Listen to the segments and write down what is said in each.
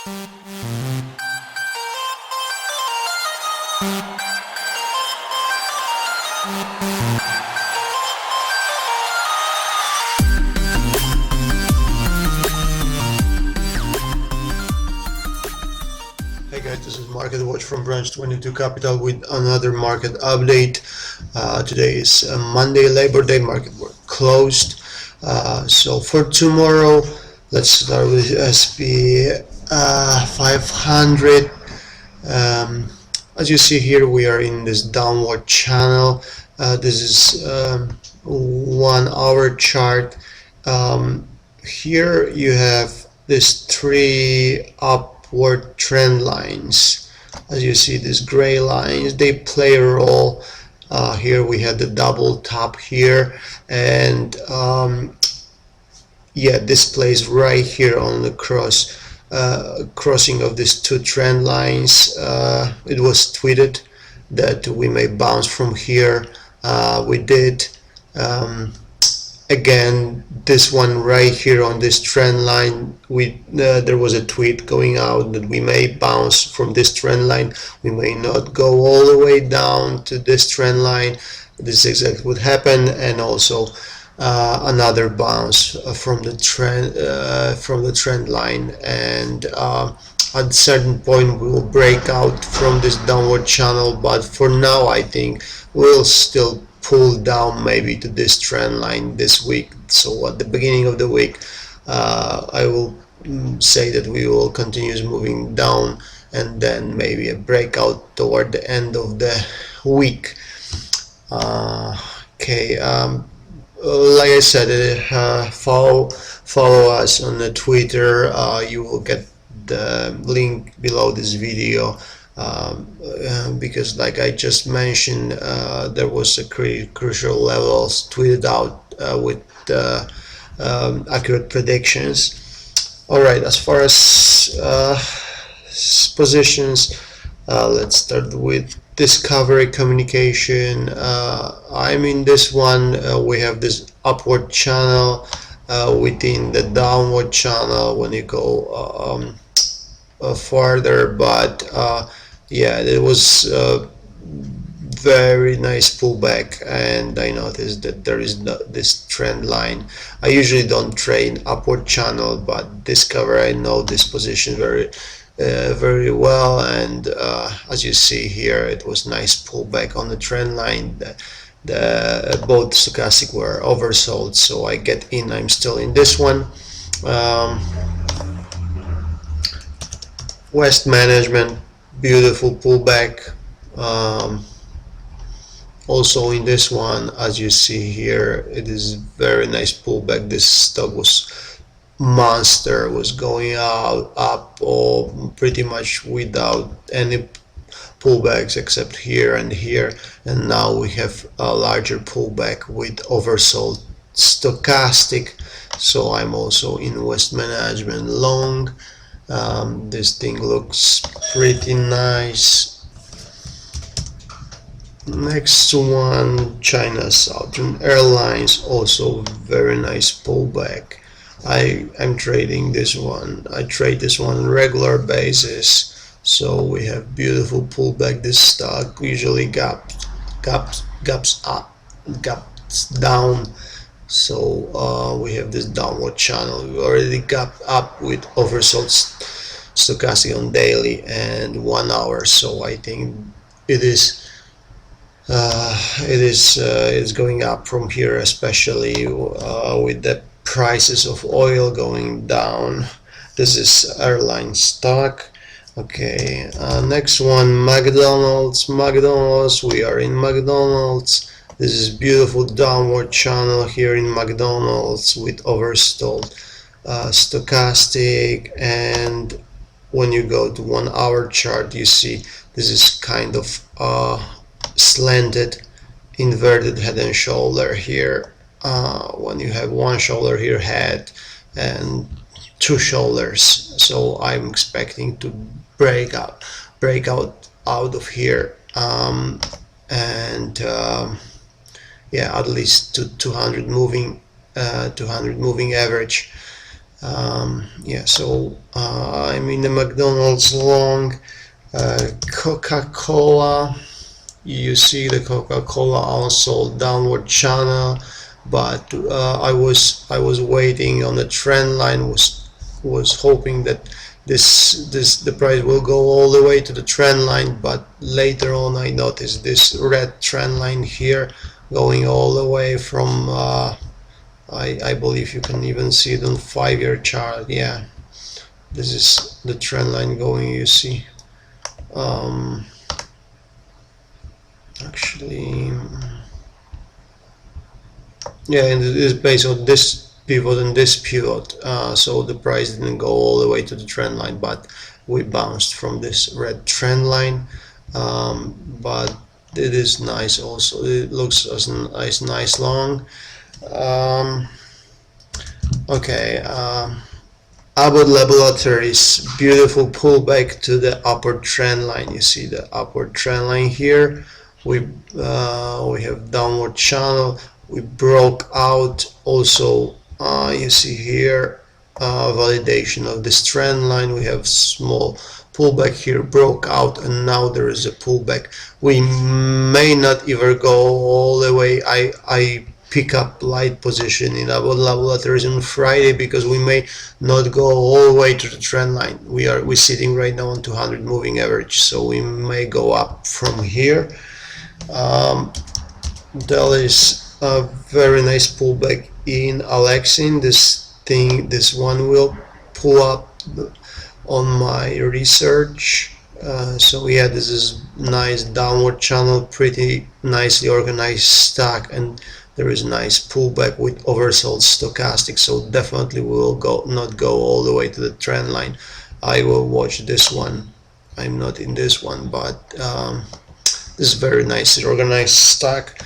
Hey guys, this is Market Watch from Branch 22 Capital with another market update. Today is Monday, Labor Day. Market were closed. So for tomorrow, let's start with SP 500. As you see here, we are in this downward channel. This is 1 hour chart. Here you have these 3 upward trend lines. As you see, these gray lines, they play a role. Here we had the double top here, and yeah, this plays right here on the crossing of these 2 trend lines. It was tweeted that we may bounce from here. We did. Again, this one right here on this trend line, there was a tweet going out that we may bounce from this trend line. We may not go all the way down to this trend line. This is exactly what happened, and also another bounce from the trend line, and at a certain point we will break out from this downward channel, but for now I think we'll still pull down maybe to this trend line this week. So at the beginning of the week, I will say that we will continue moving down, and then maybe a breakout toward the end of the week. Okay, like I said, follow us on the Twitter. You will get the link below this video. Because like I just mentioned, there was a crucial levels tweeted out with accurate predictions. Alright, as far as positions, let's start with Discovery Communication. I'm in this one. We have this upward channel within the downward channel when you go farther, but yeah, it was very nice pullback, and I noticed that there is this trend line. I usually don't trade upward channel, but Discover, I know this position very well, and as you see here, it was nice pullback on the trend line. Both stochastic were oversold, so I get in. I'm still in this one. West Management, beautiful pullback. Also in this one, as you see here, it is very nice pullback. This stock was monster, was going up or pretty much without any pullbacks except here and here, and now we have a larger pullback with oversold stochastic. So I'm also in West Management long. This thing looks pretty nice. Next one, China Southern Airlines, also very nice pullback. I'm trading this one. I trade this one on a regular basis. So we have beautiful pullback. This stock usually gaps up, gaps down. So we have this downward channel. We already gapped up with oversold stochastic on daily and 1 hour. So I think it's going up from here, especially with the prices of oil going down. This is airline stock. Okay, next one, McDonald's. We are in McDonald's. This is beautiful downward channel here in McDonald's with oversold stochastic, and when you go to 1 hour chart, you see this is kind of slanted inverted head and shoulder here. When you have one shoulder here, head, and 2 shoulders, so I'm expecting to break out of here, and yeah, at least to 200 moving average. Yeah, so I'm in the McDonald's long. Coca-Cola, you see the Coca-Cola also downward channel, but I was waiting on the trend line, was hoping that the price will go all the way to the trend line, but later on I noticed this red trend line here going all the way from I believe you can even see it on 5-year chart. Yeah, this is the trend line going, you see. Actually, yeah, and it is based on this pivot and this pivot, so the price didn't go all the way to the trend line, but we bounced from this red trend line. But it is nice also, it looks as nice long. Okay, Abbott Laboratories, beautiful pullback to the upward trend line. You see the upward trend line here. We have downward channel. We broke out also. You see here validation of this trend line. We have small pullback here, broke out, and now there is a pullback. We may not even go all the way. I pick up light position in Abbott Laboratories on Friday because we may not go all the way to the trend line. We're sitting right now on 200 moving average, so we may go up from here. There is a very nice pullback in Alexin. This one will pull up on my research. So yeah, this is nice downward channel, pretty nicely organized stock, and there is a nice pullback with oversold stochastic, so definitely we will not go all the way to the trend line. I will watch this one. I'm not in this one, but this is very nicely organized stock.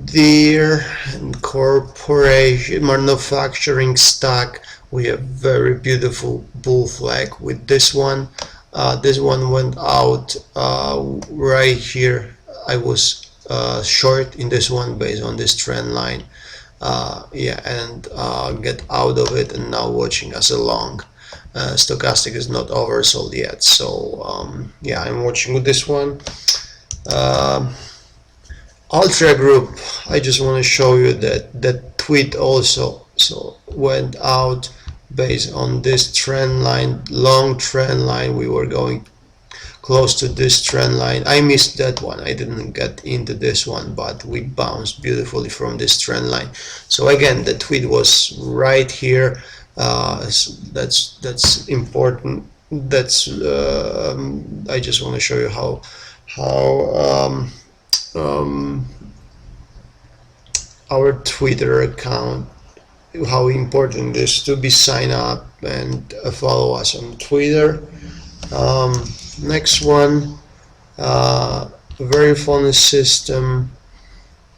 Deere and corporation manufacturing stock, we have very beautiful bull flag with this one. This one went out right here. I was short in this one based on this trend line, yeah, and get out of it, and now watching as a long. Stochastic is not oversold yet, so yeah, I'm watching with this one. Ultra Group, I just want to show you that tweet also went out based on this trend line, long trend line. We were going close to this trend line. I missed that one. I didn't get into this one, but we bounced beautifully from this trend line. So again, the tweet was right here. That's important. That's I just want to show you how our Twitter account, how important it is to be signed up and follow us on Twitter. Next one, very funny system.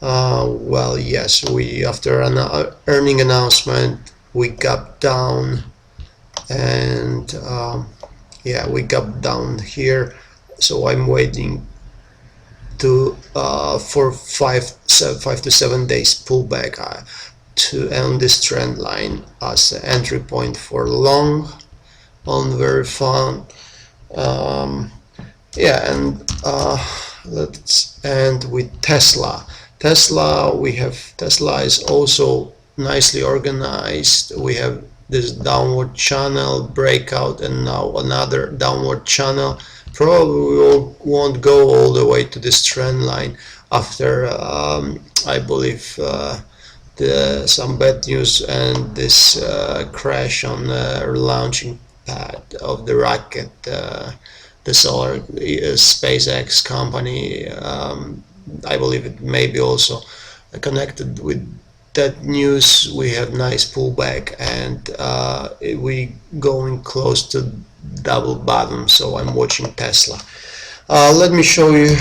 Well, yes, we after an earning announcement we got down, and yeah, we got down here. So I'm waiting to for 5 to 7 days pullback to end this trend line as an entry point for long on very fun. Yeah, and let's end with Tesla. Tesla is also nicely organized. We have this downward channel breakout, and now another downward channel. Probably we won't go all the way to this trend line after I believe some bad news and this crash on the launching pad of the rocket, the solar SpaceX company. I believe it may be also connected with that news. We have nice pullback, and we going close to double bottom, so I'm watching Tesla. Let me show you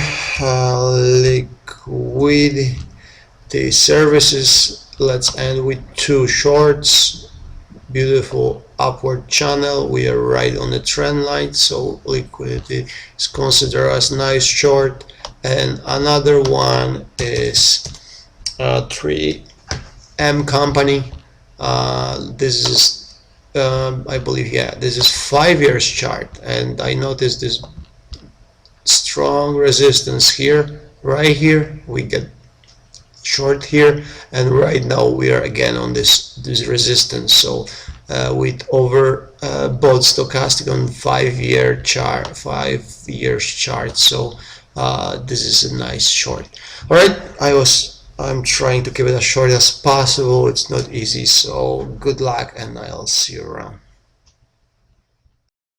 liquidity services. Let's end with two shorts. Beautiful upward channel. We are right on the trend line, so liquidity is considered as nice short. And another one is 3M company. This is I believe, yeah, this is 5 years chart, and I noticed this strong resistance here. Right here we get short here, and right now we are again on this resistance. So with over bought stochastic on 5 year chart, 5 years chart. So this is a nice short. All right, I'm trying to keep it as short as possible. It's not easy, so good luck, and I'll see you around.